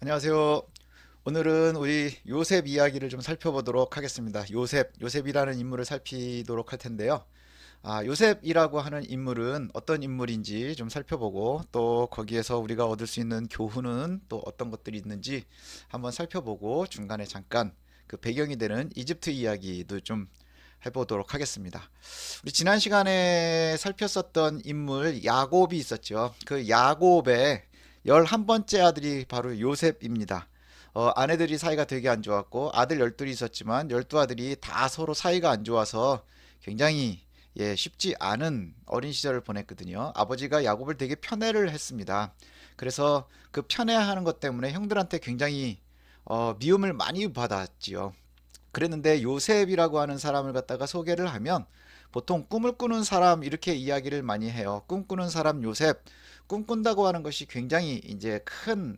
안녕하세요. 오늘은 우리 요셉 이야기를 좀 살펴보도록 하겠습니다. 요셉이라는 인물을 살피도록 할 텐데요. 요셉이라고 하는 인물은 어떤 인물인지 좀 살펴보고 또 거기에서 우리가 얻을 수 있는 교훈은 또 어떤 것들이 있는지 한번 살펴보고 중간에 잠깐 그 배경이 되는 이집트 이야기도 좀 해보도록 하겠습니다. 우리 지난 시간에 살폈었던 인물 야곱이 있었죠. 그 야곱의 11번째 아들이 바로 요셉입니다. 아내들이 사이가 되게 안 좋았고 아들 12이 있었지만 12아들이 다 서로 사이가 안 좋아서 굉장히 쉽지 않은 어린 시절을 보냈거든요. 아버지가 야곱을 되게 편애를 했습니다. 그래서 그 편애하는 것 때문에 형들한테 굉장히 미움을 많이 받았지요. 그랬는데 요셉이라고 하는 사람을 갖다가 소개를 하면 보통 꿈을 꾸는 사람 이렇게 이야기를 많이 해요. 꿈꾸는 사람 요셉. 꿈꾼다고 하는 것이 굉장히 이제 큰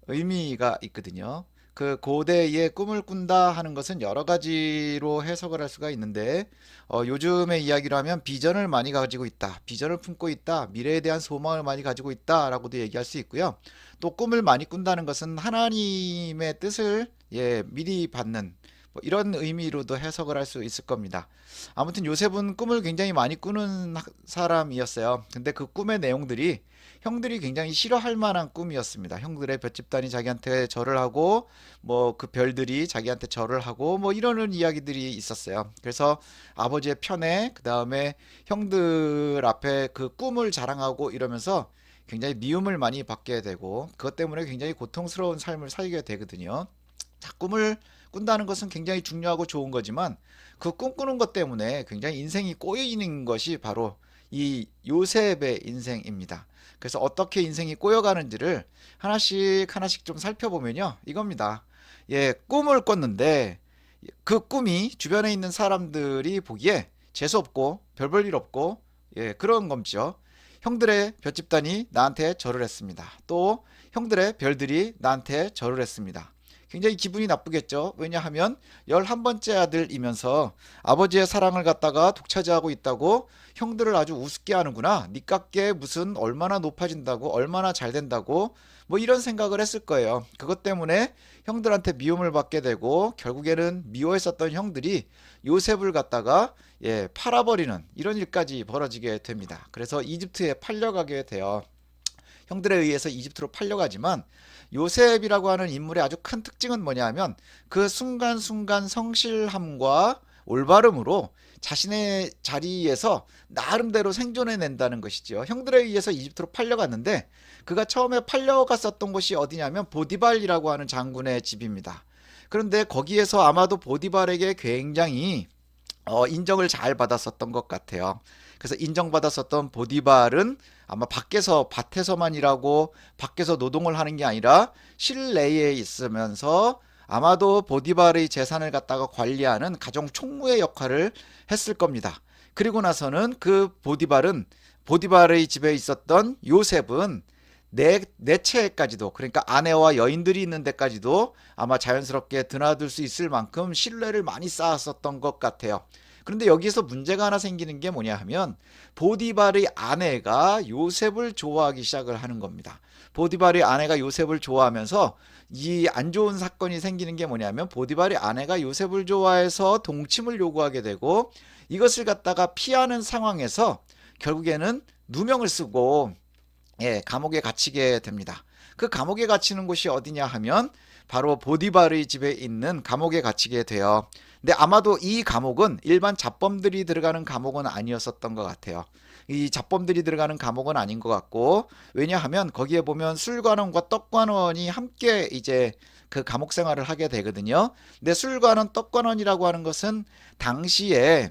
의미가 있거든요. 그 고대의 꿈을 꾼다 하는 것은 여러 가지로 해석을 할 수가 있는데 요즘의 이야기로 하면 비전을 많이 가지고 있다. 비전을 품고 있다. 미래에 대한 소망을 많이 가지고 있다라고도 얘기할 수 있고요. 또 꿈을 많이 꾼다는 것은 하나님의 뜻을 미리 받는 뭐 이런 의미로도 해석을 할 수 있을 겁니다. 아무튼 요셉은 꿈을 굉장히 많이 꾸는 사람이었어요. 근데 그 꿈의 내용들이 형들이 굉장히 싫어할 만한 꿈이었습니다. 형들의 별 집단이 자기한테 절을 하고 뭐 그 별들이 자기한테 절을 하고 뭐 이러는 이야기들이 있었어요. 그래서 아버지의 편애, 그 다음에 형들 앞에 그 꿈을 자랑하고 이러면서 굉장히 미움을 많이 받게 되고 그것 때문에 굉장히 고통스러운 삶을 살게 되거든요. 자, 꿈을 꾼다는 것은 굉장히 중요하고 좋은 거지만 그 꿈꾸는 것 때문에 굉장히 인생이 꼬이는 것이 바로 이 요셉의 인생입니다. 그래서 어떻게 인생이 꼬여가는지를 하나씩 하나씩 좀 살펴보면요. 이겁니다. 꿈을 꿨는데 그 꿈이 주변에 있는 사람들이 보기에 재수없고 별 볼 일 없고 그런 겁죠. 형들의 별 집단이 나한테 절을 했습니다. 또 형들의 별들이 나한테 절을 했습니다. 굉장히 기분이 나쁘겠죠. 왜냐하면 11번째 아들이면서 아버지의 사랑을 갖다가 독차지하고 있다고 형들을 아주 우습게 하는구나. 니깎게 무슨 얼마나 높아진다고 얼마나 잘 된다고 뭐 이런 생각을 했을 거예요. 그것 때문에 형들한테 미움을 받게 되고 결국에는 미워했었던 형들이 요셉을 갖다가 팔아버리는 이런 일까지 벌어지게 됩니다. 그래서 이집트에 팔려가게 돼요. 형들에 의해서 이집트로 팔려가지만 요셉이라고 하는 인물의 아주 큰 특징은 뭐냐면 그 순간순간 성실함과 올바름으로 자신의 자리에서 나름대로 생존해낸다는 것이죠. 형들에 의해서 이집트로 팔려갔는데 그가 처음에 팔려갔었던 곳이 어디냐면 보디발이라고 하는 장군의 집입니다. 그런데 거기에서 아마도 보디발에게 굉장히 인정을 잘 받았었던 것 같아요. 그래서 인정받았었던 보디발은 아마 밖에서 밭에서만 일하고 밖에서 노동을 하는 게 아니라 실내에 있으면서 아마도 보디발의 재산을 갖다가 관리하는 가정 총무의 역할을 했을 겁니다. 그리고 나서는 그 보디발의 집에 있었던 요셉은 내 채까지도 그러니까 아내와 여인들이 있는 데까지도 아마 자연스럽게 드나들 수 있을 만큼 신뢰를 많이 쌓았었던 것 같아요. 그런데 여기서 문제가 하나 생기는 게 뭐냐 하면 보디발의 아내가 요셉을 좋아하기 시작을 하는 겁니다. 보디발의 아내가 요셉을 좋아하면서 이 안 좋은 사건이 생기는 게 뭐냐면 보디발의 아내가 요셉을 좋아해서 동침을 요구하게 되고 이것을 갖다가 피하는 상황에서 결국에는 누명을 쓰고 감옥에 갇히게 됩니다. 그 감옥에 갇히는 곳이 어디냐 하면 바로 보디발의 집에 있는 감옥에 갇히게 돼요. 근데 아마도 이 감옥은 일반 잡범들이 들어가는 감옥은 아니었었던 것 같아요. 이 잡범들이 들어가는 감옥은 아닌 것 같고 왜냐하면 거기에 보면 술관원과 떡관원이 함께 이제 그 감옥 생활을 하게 되거든요. 근데 술관원, 떡관원이라고 하는 것은 당시에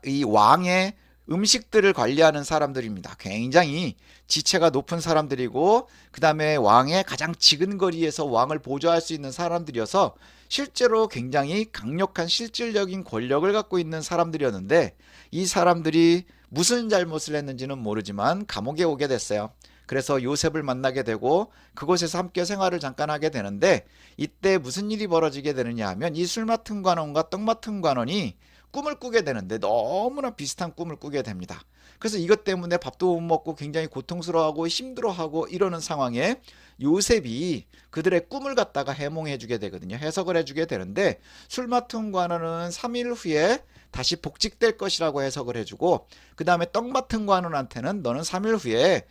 이 왕의 음식들을 관리하는 사람들입니다. 굉장히 지체가 높은 사람들이고 그 다음에 왕의 가장 지근거리에서 왕을 보좌할 수 있는 사람들이어서 실제로 굉장히 강력한 실질적인 권력을 갖고 있는 사람들이었는데 이 사람들이 무슨 잘못을 했는지는 모르지만 감옥에 오게 됐어요. 그래서 요셉을 만나게 되고 그곳에서 함께 생활을 잠깐 하게 되는데 이때 무슨 일이 벌어지게 되느냐 하면 이 술 맡은 관원과 떡 맡은 관원이 꿈을 꾸게 되는데 너무나 비슷한 꿈을 꾸게 됩니다. 그래서 이것 때문에 밥도 못 먹고 굉장히 고통스러워하고 힘들어하고 이러는 상황에 요셉이 그들의 꿈을 갖다가 해몽해 주게 되거든요. 해석을 해주게 되는데, 술 맡은 관원은 3일 후에 다시 복직될 것이라고 해석을 해주고, 그 다음에 떡 맡은 관원한테는 너는 3일 후에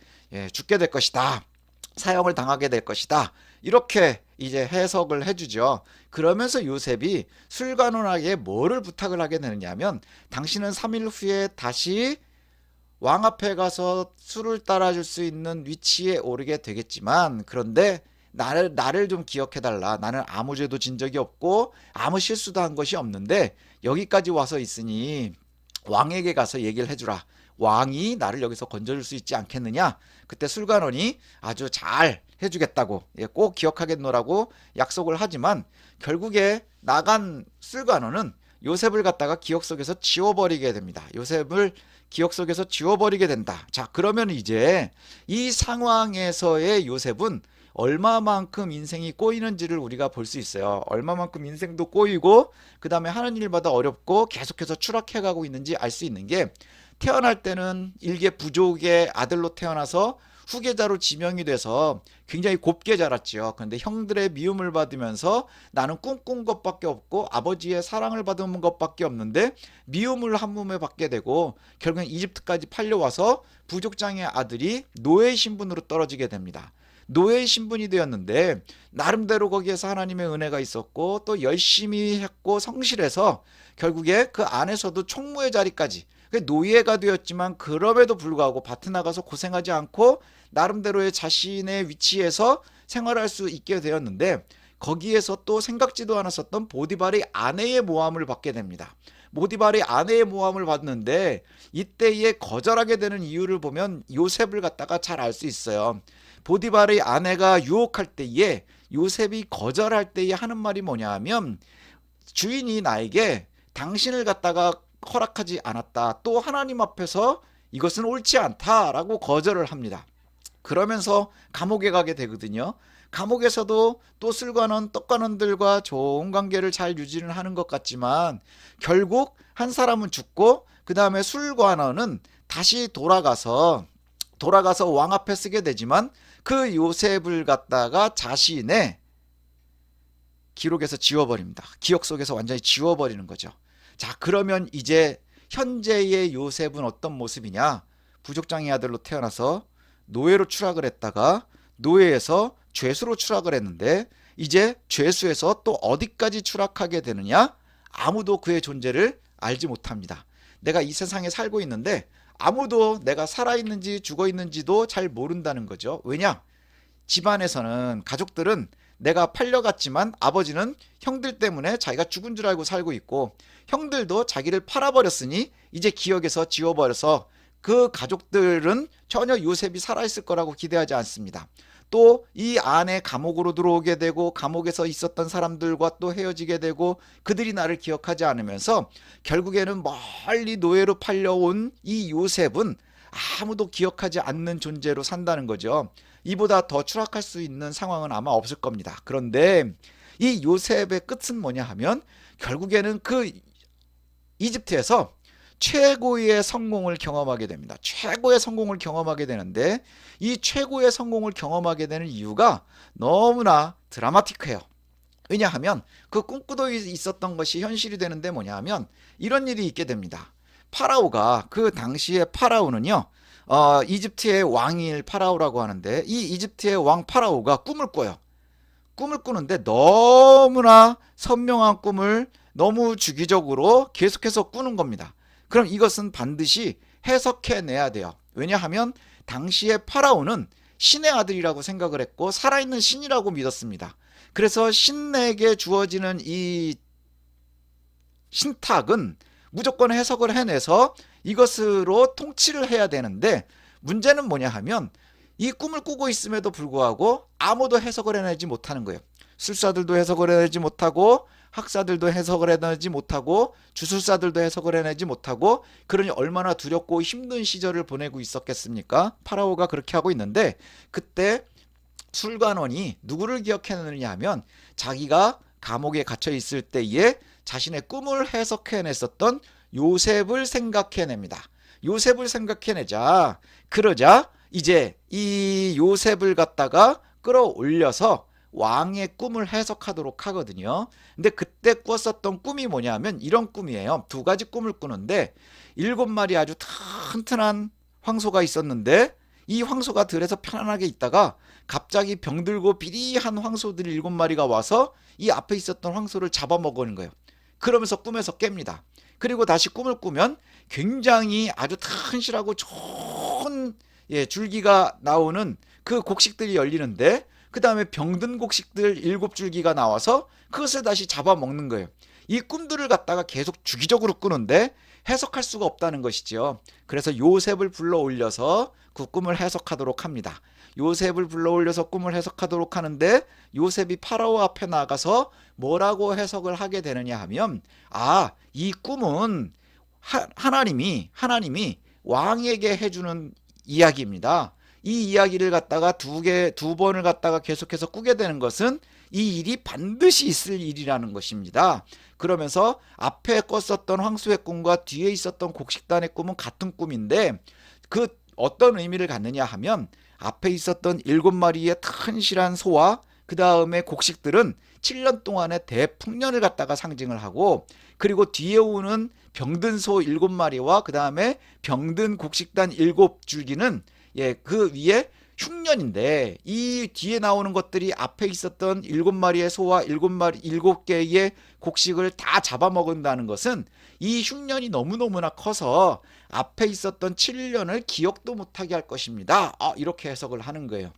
죽게 될 것이다, 사형을 당하게 될 것이다, 이렇게 이제 해석을 해주죠. 그러면서 요셉이 술관원에게 뭐를 부탁을 하게 되느냐 하면, 당신은 3일 후에 다시 왕 앞에 가서 술을 따라줄 수 있는 위치에 오르게 되겠지만, 그런데 나를 좀 기억해달라. 나는 아무 죄도 진 적이 없고 아무 실수도 한 것이 없는데 여기까지 와서 있으니 왕에게 가서 얘기를 해주라. 왕이 나를 여기서 건져줄 수 있지 않겠느냐. 그때 술관원이 아주 잘 해주겠다고, 꼭 기억하겠노라고 약속을 하지만, 결국에 나간 술관원은 요셉을 갖다가 기억 속에서 지워버리게 됩니다. 요셉을 기억 속에서 지워버리게 된다. 자, 그러면 이제 이 상황에서의 요셉은 얼마만큼 인생이 꼬이는지를 우리가 볼 수 있어요. 얼마만큼 인생도 꼬이고 그 다음에 하는 일마다 어렵고 계속해서 추락해가고 있는지 알 수 있는 게, 태어날 때는 일개 부족의 아들로 태어나서 후계자로 지명이 돼서 굉장히 곱게 자랐지요. 그런데 형들의 미움을 받으면서 나는 꿈꾼 것밖에 없고 아버지의 사랑을 받은 것밖에 없는데 미움을 한 몸에 받게 되고, 결국엔 이집트까지 팔려와서 부족장의 아들이 노예 신분으로 떨어지게 됩니다. 노예 신분이 되었는데 나름대로 거기에서 하나님의 은혜가 있었고 또 열심히 했고 성실해서 결국에 그 안에서도 총무의 자리까지, 노예가 되었지만 그럼에도 불구하고 밭에 나가서 고생하지 않고 나름대로의 자신의 위치에서 생활할 수 있게 되었는데, 거기에서 또 생각지도 않았었던 보디발의 아내의 모함을 받게 됩니다. 보디발의 아내의 모함을 받는데 이때에 거절하게 되는 이유를 보면 요셉을 갖다가 잘 알 수 있어요. 보디발의 아내가 유혹할 때에 요셉이 거절할 때에 하는 말이 뭐냐 하면, 주인이 나에게 당신을 갖다가 허락하지 않았다, 또 하나님 앞에서 이것은 옳지 않다라고 거절을 합니다. 그러면서 감옥에 가게 되거든요. 감옥에서도 또 술관원, 떡관원들과 좋은 관계를 잘 유지를 하는 것 같지만 결국 한 사람은 죽고 그 다음에 술관원은 다시 돌아가서 왕 앞에 쓰게 되지만, 그 요셉을 갖다가 자신의 기록에서 지워버립니다. 기억 속에서 완전히 지워버리는 거죠. 자, 그러면 이제 현재의 요셉은 어떤 모습이냐? 부족장의 아들로 태어나서 노예로 추락을 했다가 노예에서 죄수로 추락을 했는데, 이제 죄수에서 또 어디까지 추락하게 되느냐? 아무도 그의 존재를 알지 못합니다. 내가 이 세상에 살고 있는데 아무도 내가 살아있는지 죽어있는지도 잘 모른다는 거죠. 왜냐? 집안에서는, 가족들은 내가 팔려갔지만 아버지는 형들 때문에 자기가 죽은 줄 알고 살고 있고, 형들도 자기를 팔아버렸으니 이제 기억에서 지워버려서 그 가족들은 전혀 요셉이 살아있을 거라고 기대하지 않습니다. 또 이 안에 감옥으로 들어오게 되고 감옥에서 있었던 사람들과 또 헤어지게 되고 그들이 나를 기억하지 않으면서 결국에는 멀리 노예로 팔려온 이 요셉은 아무도 기억하지 않는 존재로 산다는 거죠. 이보다 더 추락할 수 있는 상황은 아마 없을 겁니다. 그런데 이 요셉의 끝은 뭐냐 하면, 결국에는 그 이집트에서 최고의 성공을 경험하게 됩니다. 최고의 성공을 경험하게 되는데, 이 최고의 성공을 경험하게 되는 이유가 너무나 드라마틱해요. 왜냐하면 그 꿈꾸도 있었던 것이 현실이 되는데 뭐냐 하면, 이런 일이 있게 됩니다. 파라오가, 그 당시에 파라오는요, 이집트의 왕일 파라오라고 하는데, 이 이집트의 왕 파라오가 꿈을 꿔요. 꿈을 꾸는데 너무나 선명한 꿈을 너무 주기적으로 계속해서 꾸는 겁니다. 그럼 이것은 반드시 해석해내야 돼요. 왜냐하면 당시에 파라오는 신의 아들이라고 생각을 했고 살아있는 신이라고 믿었습니다. 그래서 신에게 주어지는 이 신탁은 무조건 해석을 해내서 이것으로 통치를 해야 되는데, 문제는 뭐냐 하면 이 꿈을 꾸고 있음에도 불구하고 아무도 해석을 해내지 못하는 거예요. 술사들도 해석을 해내지 못하고 학사들도 해석을 해내지 못하고 주술사들도 해석을 해내지 못하고, 그러니 얼마나 두렵고 힘든 시절을 보내고 있었겠습니까? 파라오가 그렇게 하고 있는데, 그때 술관원이 누구를 기억해내느냐 하면, 자기가 감옥에 갇혀 있을 때에 자신의 꿈을 해석해냈었던 요셉을 생각해냅니다. 요셉을 생각해내자. 그러자 이제 이 요셉을 갖다가 끌어올려서 왕의 꿈을 해석하도록 하거든요. 근데 그때 꾸었었던 꿈이 뭐냐면 이런 꿈이에요. 두 가지 꿈을 꾸는데 7마리 아주 튼튼한 황소가 있었는데 이 황소가 들에서 편안하게 있다가 갑자기 병들고 비리한 황소들 7마리가 와서 이 앞에 있었던 황소를 잡아먹는 거예요. 그러면서 꿈에서 깹니다. 그리고 다시 꿈을 꾸면 굉장히 아주 튼실하고 좋은 줄기가 나오는 그 곡식들이 열리는데 그 다음에 병든 곡식들 7줄기가 나와서 그것을 다시 잡아먹는 거예요. 이 꿈들을 갖다가 계속 주기적으로 꾸는데 해석할 수가 없다는 것이죠. 그래서 요셉을 불러 올려서 그 꿈을 해석하도록 합니다. 요셉을 불러 올려서 꿈을 해석하도록 하는데 요셉이 파라오 앞에 나가서 뭐라고 해석을 하게 되느냐 하면 이 꿈은 하나님이 왕에게 해주는 이야기입니다. 이 이야기를 갖다가 두 번을 갖다가 계속해서 꾸게 되는 것은 이 일이 반드시 있을 일이라는 것입니다. 그러면서 앞에 꿨었던 황소의 꿈과 뒤에 있었던 곡식단의 꿈은 같은 꿈인데 그 어떤 의미를 갖느냐 하면 앞에 있었던 7마리의 튼실한 소와 그 다음에 곡식들은 7년 동안의 대풍년을 갖다가 상징을 하고 그리고 뒤에 오는 병든 소 7마리와 그 다음에 병든 곡식단 7줄기는 그 위에 흉년인데 이 뒤에 나오는 것들이 앞에 있었던 7마리의 소와 7개의 곡식을 다 잡아먹는다는 것은 이 흉년이 너무너무나 커서 앞에 있었던 7년을 기억도 못하게 할 것입니다. 이렇게 해석을 하는 거예요.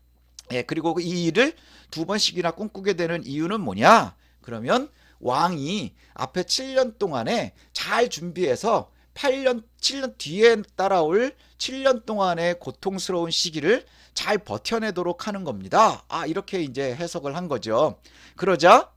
그리고 이 일을 2번씩이나 꿈꾸게 되는 이유는 뭐냐? 그러면 왕이 앞에 7년 동안에 잘 준비해서 7년 뒤에 따라올 7년 동안의 고통스러운 시기를 잘 버텨내도록 하는 겁니다. 이렇게 이제 해석을 한 거죠. 그러자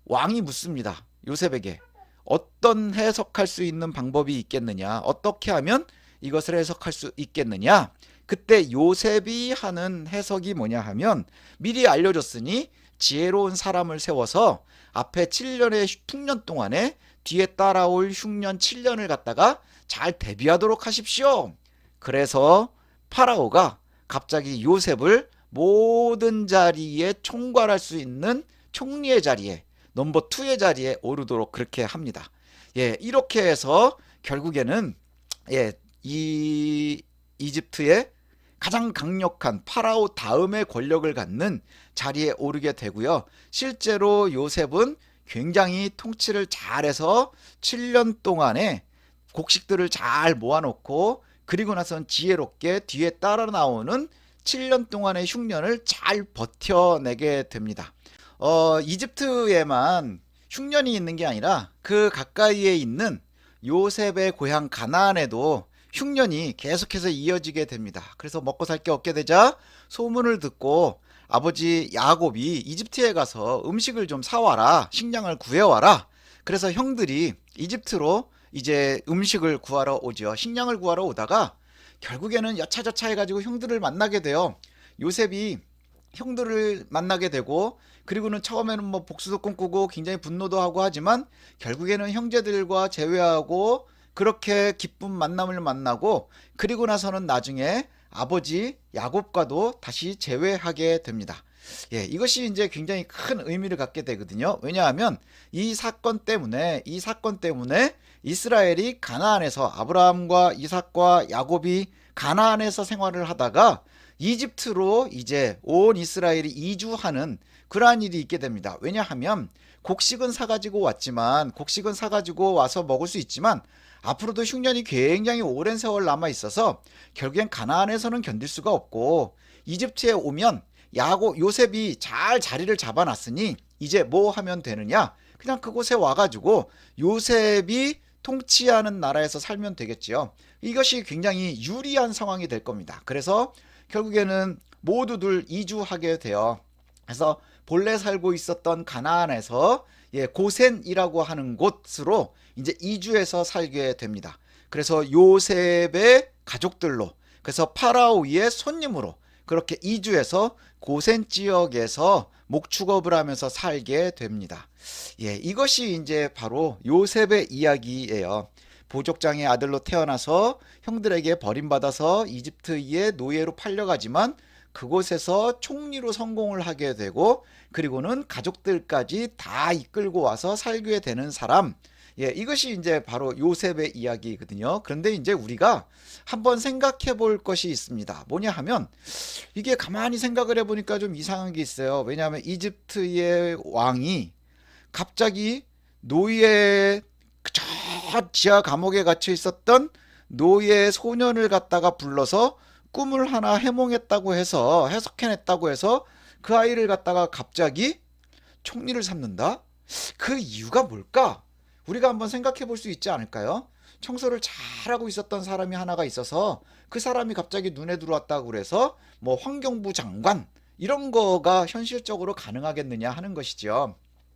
왕이 묻습니다. 요셉에게 어떤 해석할 수 있는 방법이 있겠느냐? 어떻게 하면 이것을 해석할 수 있겠느냐? 그때 요셉이 하는 해석이 뭐냐 하면 미리 알려줬으니 지혜로운 사람을 세워서 앞에 7년의 풍년 동안에 뒤에 따라올 흉년 7년을 갖다가 잘 대비하도록 하십시오. 그래서 파라오가 갑자기 요셉을 모든 자리에 총괄할 수 있는 총리의 자리에 넘버 2의 자리에 오르도록 그렇게 합니다. 이렇게 해서 결국에는 이 이집트의 가장 강력한 파라오 다음의 권력을 갖는 자리에 오르게 되고요. 실제로 요셉은 굉장히 통치를 잘해서 7년 동안에 곡식들을 잘 모아놓고 그리고 나선 지혜롭게 뒤에 따라 나오는 7년 동안의 흉년을 잘 버텨내게 됩니다. 이집트에만 흉년이 있는 게 아니라 그 가까이에 있는 요셉의 고향 가나안에도 흉년이 계속해서 이어지게 됩니다. 그래서 먹고 살 게 없게 되자 소문을 듣고 아버지 야곱이 이집트에 가서 음식을 좀 사와라, 식량을 구해와라. 그래서 형들이 이집트로 이제 음식을 구하러 오죠. 식량을 구하러 오다가 결국에는 여차저차 해가지고 형들을 만나게 돼요. 요셉이 형들을 만나게 되고 그리고는 처음에는 뭐 복수도 꿈꾸고 굉장히 분노도 하고 하지만 결국에는 형제들과 재회하고 그렇게 기쁜 만남을 만나고 그리고 나서는 나중에 아버지 야곱과도 다시 재회하게 됩니다. 이것이 이제 굉장히 큰 의미를 갖게 되거든요. 왜냐하면 이 사건 때문에 이스라엘이 가나안에서 아브라함과 이삭과 야곱이 가나안에서 생활을 하다가 이집트로 이제 온 이스라엘이 이주하는 그러한 일이 있게 됩니다. 왜냐하면 곡식은 사가지고 와서 먹을 수 있지만 앞으로도 흉년이 굉장히 오랜 세월 남아 있어서 결국엔 가나안에서는 견딜 수가 없고 이집트에 오면 요셉이 잘 자리를 잡아놨으니 이제 뭐 하면 되느냐? 그냥 그곳에 와가지고 요셉이 통치하는 나라에서 살면 되겠지요. 이것이 굉장히 유리한 상황이 될 겁니다. 그래서 결국에는 모두들 이주하게 돼요. 그래서 본래 살고 있었던 가나안에서 고센이라고 하는 곳으로 이제 이주해서 살게 됩니다. 그래서 요셉의 가족들로, 그래서 파라오의 손님으로, 그렇게 이주해서 고센 지역에서 목축업을 하면서 살게 됩니다. 예, 이것이 이제 바로 요셉의 이야기예요. 보족장의 아들로 태어나서 형들에게 버림받아서 이집트의 노예로 팔려가지만 그곳에서 총리로 성공을 하게 되고 그리고는 가족들까지 다 이끌고 와서 살게 되는 사람. 예, 이것이 이제 바로 요셉의 이야기거든요. 그런데 이제 우리가 한번 생각해 볼 것이 있습니다. 뭐냐 하면 이게 가만히 생각을 해보니까 좀 이상한 게 있어요. 왜냐하면 이집트의 왕이 갑자기 노예 저 지하 감옥에 갇혀 있었던 노예 소년을 갖다가 불러서 꿈을 하나 해몽했다고 해서 해석해냈다고 해서 그 아이를 갖다가 갑자기 총리를 삼는다? 그 이유가 뭘까? 우리가 한번 생각해 볼 수 있지 않을까요? 청소를 잘하고 있었던 사람이 하나가 있어서 그 사람이 갑자기 눈에 들어왔다고 그래서 뭐 환경부 장관 이런 거가 현실적으로 가능하겠느냐 하는 것이죠.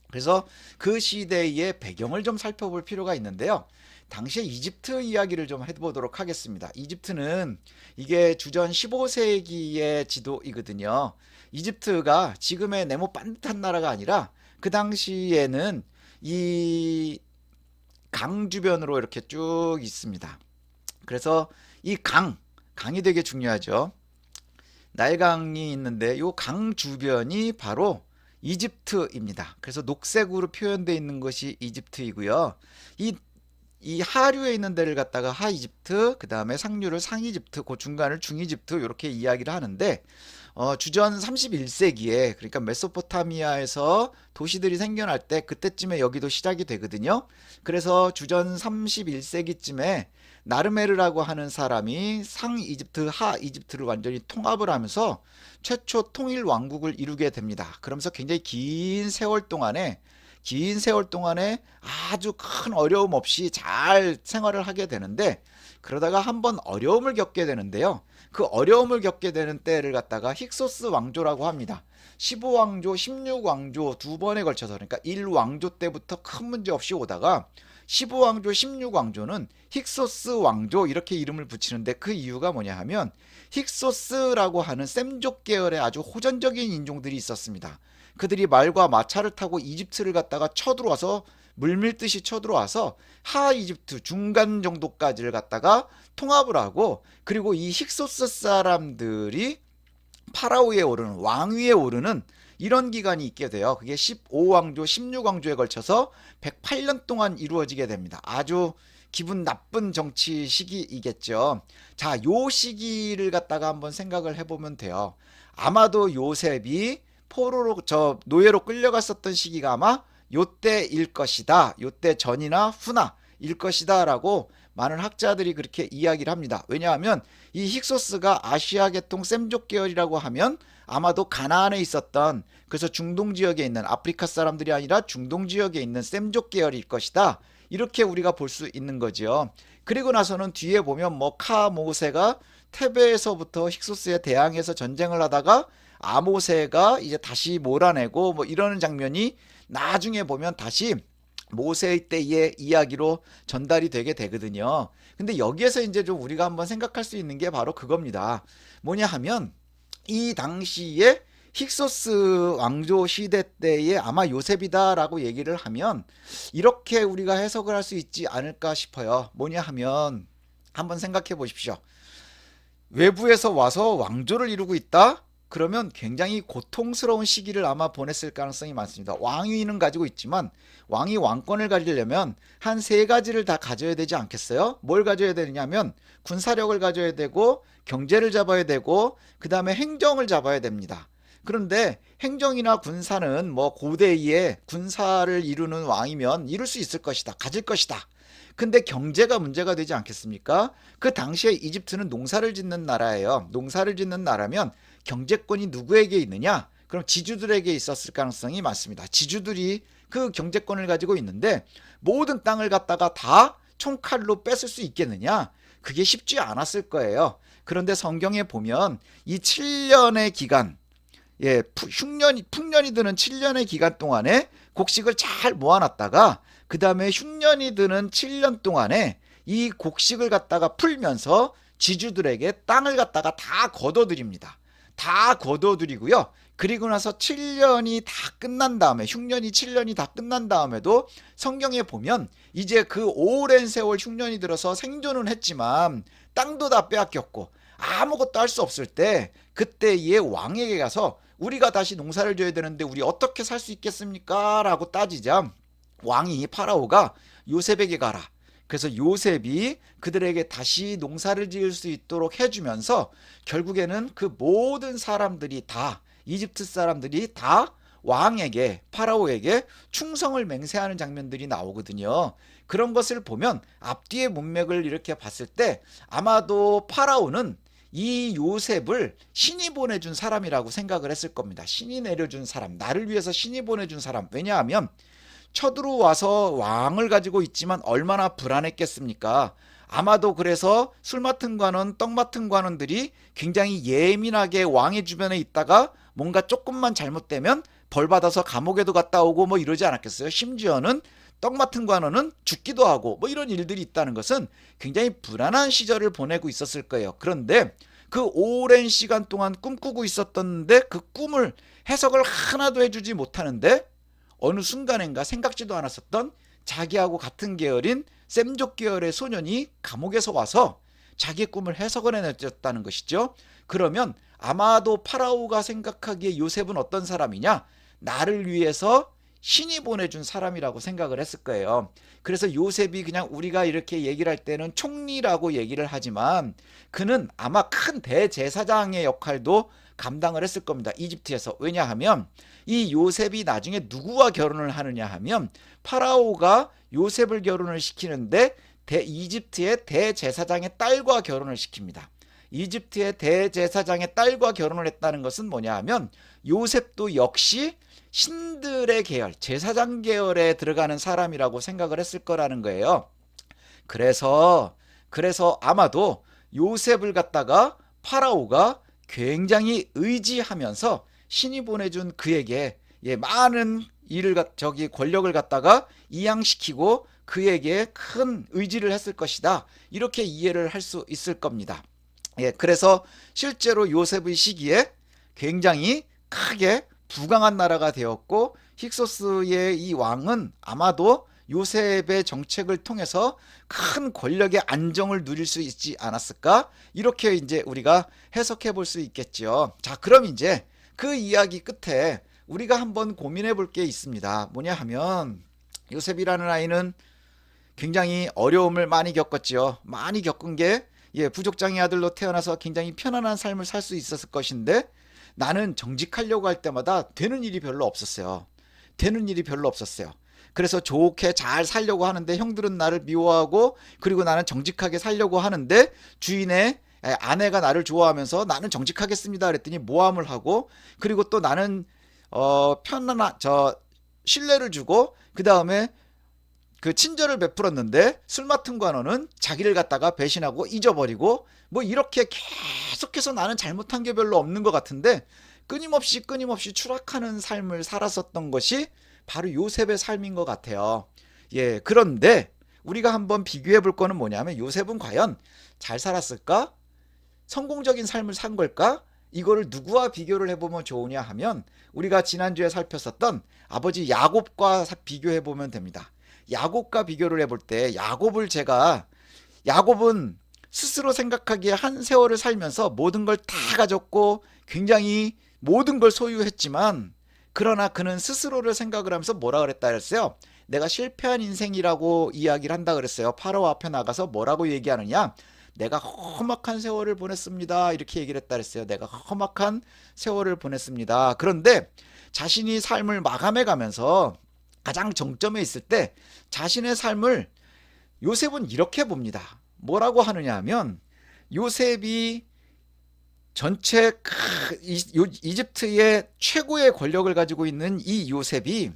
그래서 그 시대의 배경을 좀 살펴볼 필요가 있는데요. 당시에 이집트 이야기를 좀 해보도록 하겠습니다. 이집트는 이게 주전 15세기의 지도이거든요. 이집트가 지금의 네모 반듯한 나라가 아니라 그 당시에는 이 강 주변으로 이렇게 쭉 있습니다. 그래서 이 강이 되게 중요하죠. 나일강이 있는데 이 강 주변이 바로 이집트입니다. 그래서 녹색으로 표현되어 있는 것이 이집트이고요. 이 하류에 있는 데를 갖다가 하이집트, 그 다음에 상류를 상이집트, 그 중간을 중이집트 이렇게 이야기를 하는데 주전 31세기에 그러니까 메소포타미아에서 도시들이 생겨날 때 그때쯤에 여기도 시작이 되거든요. 그래서 주전 31세기쯤에 나르메르라고 하는 사람이 상이집트, 하이집트를 완전히 통합을 하면서 최초 통일 왕국을 이루게 됩니다. 그러면서 굉장히 긴 세월 동안에 아주 큰 어려움 없이 잘 생활을 하게 되는데 그러다가 한번 어려움을 겪게 되는데요. 그 어려움을 겪게 되는 때를 갖다가 힉소스 왕조라고 합니다. 15왕조, 16왕조 두 번에 걸쳐서 그러니까 1왕조 때부터 큰 문제 없이 오다가 15왕조, 16왕조는 힉소스 왕조 이렇게 이름을 붙이는데 그 이유가 뭐냐 하면 힉소스라고 하는 셈족 계열의 아주 호전적인 인종들이 있었습니다. 그들이 말과 마차를 타고 이집트를 갖다가 쳐들어와서 물밀듯이 쳐들어와서 하이집트 중간 정도까지를 갖다가 통합을 하고 그리고 이 힉소스 사람들이 파라오에 오르는 왕위에 오르는 이런 기간이 있게 돼요. 그게 15왕조, 16왕조에 걸쳐서 108년 동안 이루어지게 됩니다. 아주 기분 나쁜 정치 시기이겠죠. 자, 요 시기를 갖다가 한번 생각을 해보면 돼요. 아마도 요셉이 포로로 노예로 끌려갔었던 시기가 아마 요때일 것이다. 요때 전이나 후나 일 것이다 라고 많은 학자들이 그렇게 이야기를 합니다. 왜냐하면 이 힉소스가 아시아 계통 셈족 계열이라고 하면 아마도 가나안에 있었던 그래서 중동 지역에 있는 아프리카 사람들이 아니라 중동 지역에 있는 셈족 계열일 것이다. 이렇게 우리가 볼 수 있는 거죠. 그리고 나서는 뒤에 보면 뭐 모세가 테베에서부터 힉소스에 대항해서 전쟁을 하다가 아모세가 이제 다시 몰아내고 뭐 이러는 장면이 나중에 보면 다시 모세의 때의 이야기로 전달이 되게 되거든요. 근데 여기에서 이제 좀 우리가 한번 생각할 수 있는 게 바로 그겁니다. 뭐냐 하면 이 당시에 힉소스 왕조 시대 때에 아마 요셉이다라고 얘기를 하면 이렇게 우리가 해석을 할 수 있지 않을까 싶어요. 뭐냐 하면 한번 생각해 보십시오. 외부에서 와서 왕조를 이루고 있다? 그러면 굉장히 고통스러운 시기를 아마 보냈을 가능성이 많습니다. 왕위는 가지고 있지만 왕이 왕권을 가지려면 한 세 가지를 다 가져야 되지 않겠어요? 뭘 가져야 되느냐면 군사력을 가져야 되고 경제를 잡아야 되고 그 다음에 행정을 잡아야 됩니다. 그런데 행정이나 군사는 뭐 고대의 군사를 이루는 왕이면 이룰 수 있을 것이다. 가질 것이다. 근데 경제가 문제가 되지 않겠습니까? 그 당시에 이집트는 농사를 짓는 나라예요. 농사를 짓는 나라면 경제권이 누구에게 있느냐? 그럼 지주들에게 있었을 가능성이 많습니다. 지주들이 그 경제권을 가지고 있는데 모든 땅을 갖다가 다 총칼로 뺏을 수 있겠느냐? 그게 쉽지 않았을 거예요. 그런데 성경에 보면 이 7년의 기간, 풍년이 드는 7년의 기간 동안에 곡식을 잘 모아놨다가 그 다음에 흉년이 드는 7년 동안에 이 곡식을 갖다가 풀면서 지주들에게 땅을 갖다가 다 거둬들입니다. 다 거둬들이고요. 그리고 나서 7년이 다 끝난 다음에, 흉년이 7년이 다 끝난 다음에도 성경에 보면 이제 그 오랜 세월 흉년이 들어서 생존은 했지만 땅도 다 빼앗겼고 아무것도 할 수 없을 때, 그때의 왕에게 가서 우리가 다시 농사를 져야 되는데 우리 어떻게 살 수 있겠습니까? 라고 따지자 왕이, 파라오가 요셉에게 가라. 그래서 요셉이 그들에게 다시 농사를 지을 수 있도록 해주면서 결국에는 그 모든 사람들이 다, 이집트 사람들이 다 왕에게, 파라오에게 충성을 맹세하는 장면들이 나오거든요. 그런 것을 보면 앞뒤의 문맥을 이렇게 봤을 때 아마도 파라오는 이 요셉을 신이 보내준 사람이라고 생각을 했을 겁니다. 신이 내려준 사람, 나를 위해서 신이 보내준 사람. 왜냐하면 쳐들어와서 왕을 가지고 있지만 얼마나 불안했겠습니까? 아마도 그래서 술 맡은 관원, 떡 맡은 관원들이 굉장히 예민하게 왕의 주변에 있다가 뭔가 조금만 잘못되면 벌 받아서 감옥에도 갔다 오고 뭐 이러지 않았겠어요? 심지어는 떡 맡은 관원은 죽기도 하고 뭐 이런 일들이 있다는 것은 굉장히 불안한 시절을 보내고 있었을 거예요. 그런데 그 오랜 시간 동안 꿈꾸고 있었던데 그 꿈을 해석을 하나도 해주지 못하는데 어느 순간인가 생각지도 않았었던 자기하고 같은 계열인 셈족 계열의 소년이 감옥에서 와서 자기의 꿈을 해석을 해냈다는 것이죠. 그러면 아마도 파라오가 생각하기에 요셉은 어떤 사람이냐? 나를 위해서 신이 보내준 사람이라고 생각을 했을 거예요. 그래서 요셉이 그냥 우리가 이렇게 얘기를 할 때는 총리라고 얘기를 하지만 그는 아마 큰 대제사장의 역할도 감당을 했을 겁니다. 이집트에서. 왜냐하면 이 요셉이 나중에 누구와 결혼을 하느냐 하면 파라오가 요셉을 결혼을 시키는데 이집트의 대제사장의 딸과 결혼을 시킵니다. 이집트의 대제사장의 딸과 결혼을 했다는 것은 뭐냐 하면 요셉도 역시 신들의 계열, 제사장 계열에 들어가는 사람이라고 생각을 했을 거라는 거예요. 그래서 아마도 요셉을 갖다가 파라오가 굉장히 의지하면서 신이 보내준 그에게 많은 권력을 갖다가 이양시키고 그에게 큰 의지를 했을 것이다. 이렇게 이해를 할 수 있을 겁니다. 그래서 실제로 요셉의 시기에 굉장히 크게 부강한 나라가 되었고 힉소스의 이 왕은 아마도 요셉의 정책을 통해서 큰 권력의 안정을 누릴 수 있지 않았을까? 이렇게 이제 우리가 해석해 볼 수 있겠죠. 자, 그럼 이제 그 이야기 끝에 우리가 한번 고민해 볼 게 있습니다. 뭐냐 하면 요셉이라는 아이는 굉장히 어려움을 많이 겪었지요. 많이 겪은 게 부족장의 아들로 태어나서 굉장히 편안한 삶을 살 수 있었을 것인데 나는 정직하려고 할 때마다 되는 일이 별로 없었어요. 그래서 좋게 잘 살려고 하는데 형들은 나를 미워하고 그리고 나는 정직하게 살려고 하는데 주인의 아내가 나를 좋아하면서 나는 정직하겠습니다 그랬더니 모함을 하고 그리고 또 나는 신뢰를 주고 그 다음에 그 친절을 베풀었는데 술 맡은 관원은 자기를 갖다가 배신하고 잊어버리고 뭐 이렇게 계속해서 나는 잘못한 게 별로 없는 것 같은데 끊임없이 추락하는 삶을 살았었던 것이 바로 요셉의 삶인 것 같아요. 그런데 우리가 한번 비교해 볼 거는 뭐냐면 요셉은 과연 잘 살았을까? 성공적인 삶을 산 걸까? 이거를 누구와 비교를 해보면 좋으냐 하면 우리가 지난주에 살폈었던 아버지 야곱과 비교해 보면 됩니다. 야곱과 비교를 해볼 때 야곱은 스스로 생각하기에 한 세월을 살면서 모든 걸 다 가졌고 굉장히 모든 걸 소유했지만 그러나 그는 스스로를 생각을 하면서 뭐라 그랬다 그랬어요? 내가 실패한 인생이라고 이야기를 한다 그랬어요. 파라오 앞에 나가서 뭐라고 얘기하느냐? 내가 험악한 세월을 보냈습니다. 이렇게 얘기를 했다 그랬어요. 내가 험악한 세월을 보냈습니다. 그런데 자신이 삶을 마감해 가면서 가장 정점에 있을 때 자신의 삶을 요셉은 이렇게 봅니다. 뭐라고 하느냐 하면 요셉이 전체 이집트의 최고의 권력을 가지고 있는 이 요셉이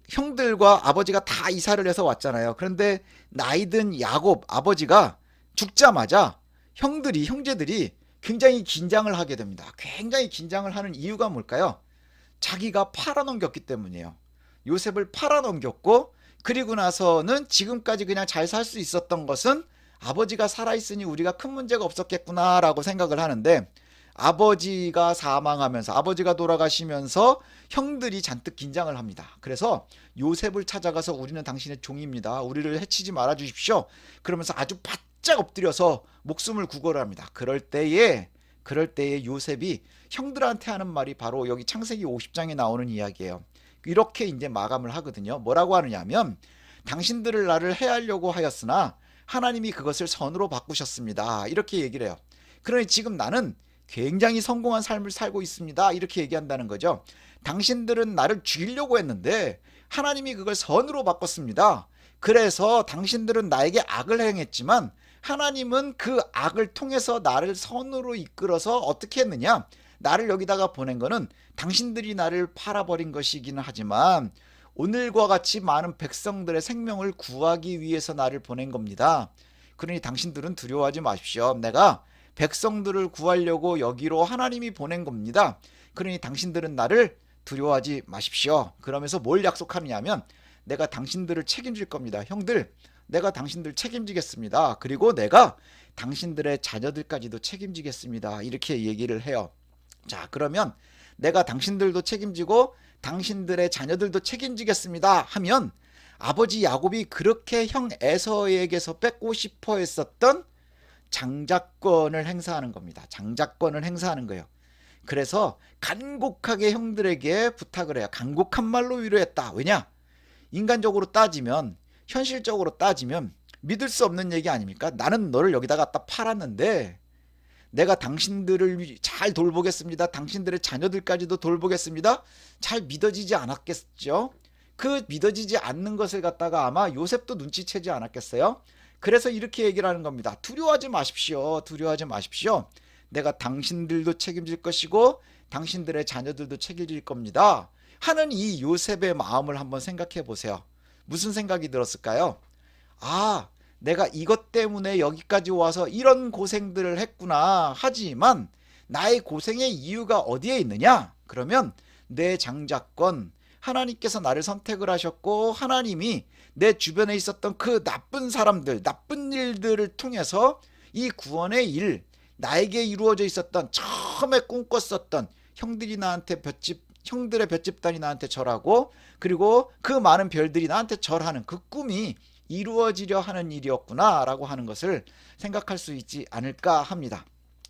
형들과 아버지가 다 이사를 해서 왔잖아요. 그런데 나이든 야곱 아버지가 죽자마자 형제들이 굉장히 긴장을 하게 됩니다. 굉장히 긴장을 하는 이유가 뭘까요? 자기가 팔아넘겼기 때문이에요. 요셉을 팔아넘겼고 그리고 나서는 지금까지 그냥 잘 살 수 있었던 것은 아버지가 살아있으니 우리가 큰 문제가 없었겠구나 라고 생각을 하는데 아버지가 사망하면서 아버지가 돌아가시면서 형들이 잔뜩 긴장을 합니다. 그래서 요셉을 찾아가서 우리는 당신의 종입니다. 우리를 해치지 말아 주십시오. 그러면서 아주 바짝 엎드려서 목숨을 구걸을 합니다. 그럴 때에 요셉이 형들한테 하는 말이 바로 여기 창세기 50장에 나오는 이야기예요. 이렇게 이제 마감을 하거든요. 뭐라고 하느냐면 당신들을 나를 해하려고 하였으나 하나님이 그것을 선으로 바꾸셨습니다. 이렇게 얘기를 해요. 그러니 지금 나는 굉장히 성공한 삶을 살고 있습니다. 이렇게 얘기한다는 거죠. 당신들은 나를 죽이려고 했는데 하나님이 그걸 선으로 바꿨습니다. 그래서 당신들은 나에게 악을 행했지만 하나님은 그 악을 통해서 나를 선으로 이끌어서 어떻게 했느냐? 나를 여기다가 보낸 거는 당신들이 나를 팔아버린 것이기는 하지만 오늘과 같이 많은 백성들의 생명을 구하기 위해서 나를 보낸 겁니다. 그러니 당신들은 두려워하지 마십시오. 내가 백성들을 구하려고 여기로 하나님이 보낸 겁니다. 그러니 당신들은 나를 두려워하지 마십시오. 그러면서 뭘 약속하느냐면 내가 당신들을 책임질 겁니다. 형들, 내가 당신들 책임지겠습니다. 그리고 내가 당신들의 자녀들까지도 책임지겠습니다. 이렇게 얘기를 해요. 자, 그러면 내가 당신들도 책임지고 당신들의 자녀들도 책임지겠습니다 하면 아버지 야곱이 그렇게 형 에서에게서 뺏고 싶어 했었던 장자권을 행사하는 겁니다. 장자권을 행사하는 거예요. 그래서 간곡하게 형들에게 부탁을 해요. 간곡한 말로 위로했다. 왜냐? 인간적으로 따지면, 현실적으로 따지면 믿을 수 없는 얘기 아닙니까? 나는 너를 여기다 갖다 팔았는데 내가 당신들을 잘 돌보겠습니다. 당신들의 자녀들까지도 돌보겠습니다. 잘 믿어지지 않았겠죠? 그 믿어지지 않는 것을 갖다가 아마 요셉도 눈치채지 않았겠어요? 그래서 이렇게 얘기를 하는 겁니다. 두려워하지 마십시오. 두려워하지 마십시오. 내가 당신들도 책임질 것이고 당신들의 자녀들도 책임질 겁니다. 하는 이 요셉의 마음을 한번 생각해 보세요. 무슨 생각이 들었을까요? 아, 내가 이것 때문에 여기까지 와서 이런 고생들을 했구나. 하지만 나의 고생의 이유가 어디에 있느냐? 그러면 내 장자권, 하나님께서 나를 선택을 하셨고 하나님이 내 주변에 있었던 그 나쁜 사람들, 나쁜 일들을 통해서 이 구원의 일, 나에게 이루어져 있었던 처음에 꿈꿨었던 형들의 볏집단이 나한테 절하고 그리고 그 많은 별들이 나한테 절하는 그 꿈이 이루어지려 하는 일이었구나 라고 하는 것을 생각할 수 있지 않을까 합니다.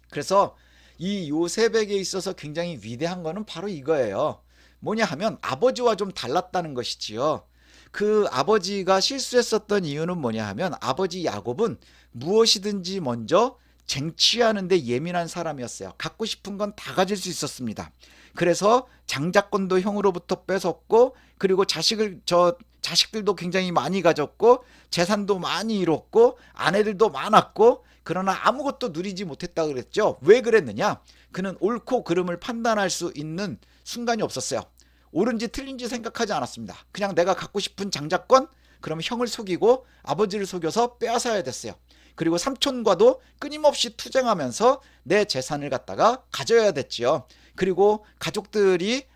그래서 이 요셉에게 있어서 굉장히 위대한 거는 바로 이거예요. 뭐냐 하면 아버지와 좀 달랐다는 것이지요. 그 아버지가 실수했었던 이유는 뭐냐 하면 아버지 야곱은 무엇이든지 먼저 쟁취하는 데 예민한 사람이었어요. 갖고 싶은 건 다 가질 수 있었습니다. 그래서 장자권도 형으로부터 뺏었고 그리고 자식들도 굉장히 많이 가졌고 재산도 많이 이뤘고 아내들도 많았고 그러나 아무것도 누리지 못했다 그랬죠. 왜 그랬느냐? 그는 옳고 그름을 판단할 수 있는 순간이 없었어요. 옳은지 틀린지 생각하지 않았습니다. 그냥 내가 갖고 싶은 장자권? 그럼 형을 속이고 아버지를 속여서 빼앗아야 됐어요. 그리고 삼촌과도 끊임없이 투쟁하면서 내 재산을 갖다가 가져야 됐지요. 그리고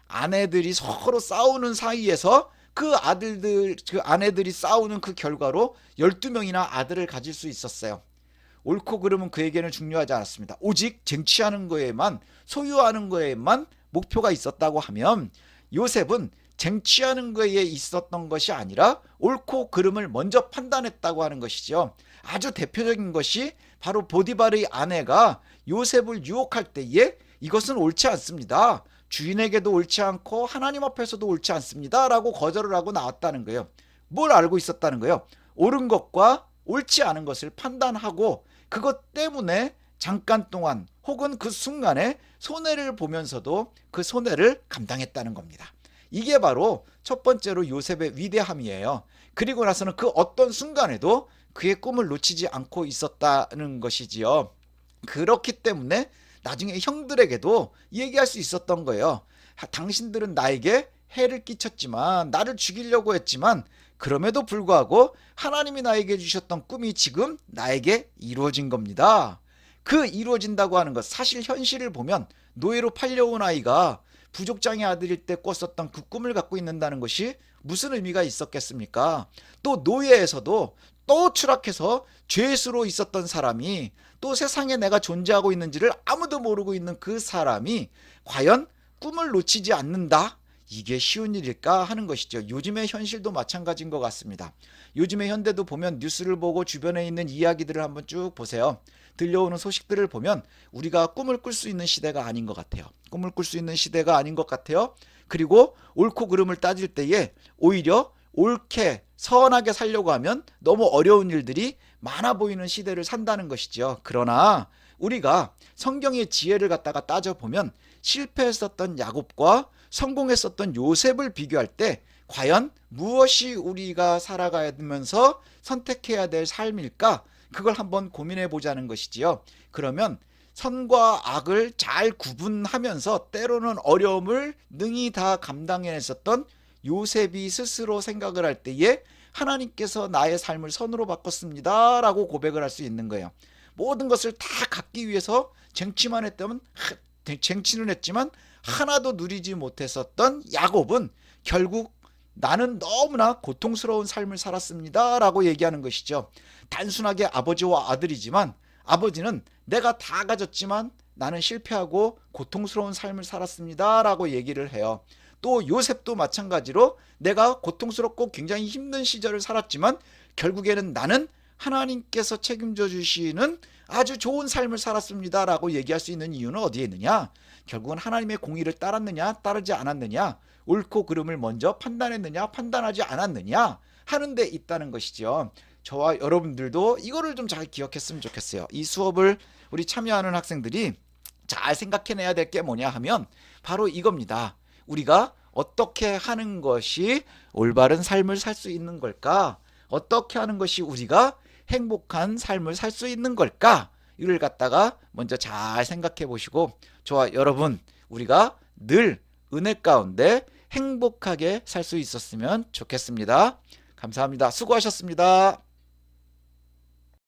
아내들이 서로 싸우는 사이에서 그 아내들이 싸우는 그 결과로 12명이나 아들을 가질 수 있었어요. 옳고 그름은 그에게는 중요하지 않았습니다. 오직 쟁취하는 거에만, 소유하는 거에만 목표가 있었다고 하면 요셉은 쟁취하는 거에 있었던 것이 아니라 옳고 그름을 먼저 판단했다고 하는 것이죠. 아주 대표적인 것이 바로 보디발의 아내가 요셉을 유혹할 때에 이것은 옳지 않습니다. 주인에게도 옳지 않고 하나님 앞에서도 옳지 않습니다. 라고 거절을 하고 나왔다는 거예요. 뭘 알고 있었다는 거예요? 옳은 것과 옳지 않은 것을 판단하고 그것 때문에 잠깐 동안 혹은 그 순간에 손해를 보면서도 그 손해를 감당했다는 겁니다. 이게 바로 첫 번째로 요셉의 위대함이에요. 그리고 나서는 그 어떤 순간에도 그의 꿈을 놓치지 않고 있었다는 것이지요. 그렇기 때문에 나중에 형들에게도 얘기할 수 있었던 거예요. 당신들은 나에게 해를 끼쳤지만 나를 죽이려고 했지만 그럼에도 불구하고 하나님이 나에게 주셨던 꿈이 지금 나에게 이루어진 겁니다. 그 이루어진다고 하는 것, 사실 현실을 보면 노예로 팔려온 아이가 부족장의 아들일 때 꿨었던 그 꿈을 갖고 있는다는 것이 무슨 의미가 있었겠습니까? 또 노예에서도 또 추락해서 죄수로 있었던 사람이 또 세상에 내가 존재하고 있는지를 아무도 모르고 있는 그 사람이 과연 꿈을 놓치지 않는다? 이게 쉬운 일일까 하는 것이죠. 요즘의 현실도 마찬가지인 것 같습니다. 요즘의 현대도 보면 뉴스를 보고 주변에 있는 이야기들을 한번 쭉 보세요. 들려오는 소식들을 보면 우리가 꿈을 꿀 수 있는 시대가 아닌 것 같아요. 꿈을 꿀 수 있는 시대가 아닌 것 같아요. 그리고 옳고 그름을 따질 때에 오히려 옳게 선하게 살려고 하면 너무 어려운 일들이 많아 보이는 시대를 산다는 것이죠. 그러나 우리가 성경의 지혜를 갖다가 따져보면 실패했었던 야곱과 성공했었던 요셉을 비교할 때 과연 무엇이 우리가 살아가면서 선택해야 될 삶일까? 그걸 한번 고민해 보자는 것이지요. 그러면 선과 악을 잘 구분하면서 때로는 어려움을 능히 다 감당해냈었던 요셉이 스스로 생각을 할 때에 하나님께서 나의 삶을 선으로 바꿨습니다 라고 고백을 할 수 있는 거예요. 모든 것을 다 갖기 위해서 쟁취는 했지만 하나도 누리지 못했었던 야곱은 결국 나는 너무나 고통스러운 삶을 살았습니다 라고 얘기하는 것이죠. 단순하게 아버지와 아들이지만 아버지는 내가 다 가졌지만 나는 실패하고 고통스러운 삶을 살았습니다 라고 얘기를 해요. 또 요셉도 마찬가지로 내가 고통스럽고 굉장히 힘든 시절을 살았지만 결국에는 나는 하나님께서 책임져 주시는 아주 좋은 삶을 살았습니다 라고 얘기할 수 있는 이유는 어디에 있느냐? 결국은 하나님의 공의를 따랐느냐 따르지 않았느냐, 옳고 그름을 먼저 판단했느냐 판단하지 않았느냐 하는 데 있다는 것이죠. 저와 여러분들도 이거를 좀 잘 기억했으면 좋겠어요. 이 수업을 우리 참여하는 학생들이 잘 생각해내야 될 게 뭐냐 하면 바로 이겁니다. 우리가 어떻게 하는 것이 올바른 삶을 살 수 있는 걸까? 어떻게 하는 것이 우리가 행복한 삶을 살 수 있는 걸까? 이를 갖다가 먼저 잘 생각해 보시고 저와 여러분 우리가 늘 은혜 가운데 행복하게 살 수 있었으면 좋겠습니다. 감사합니다. 수고하셨습니다.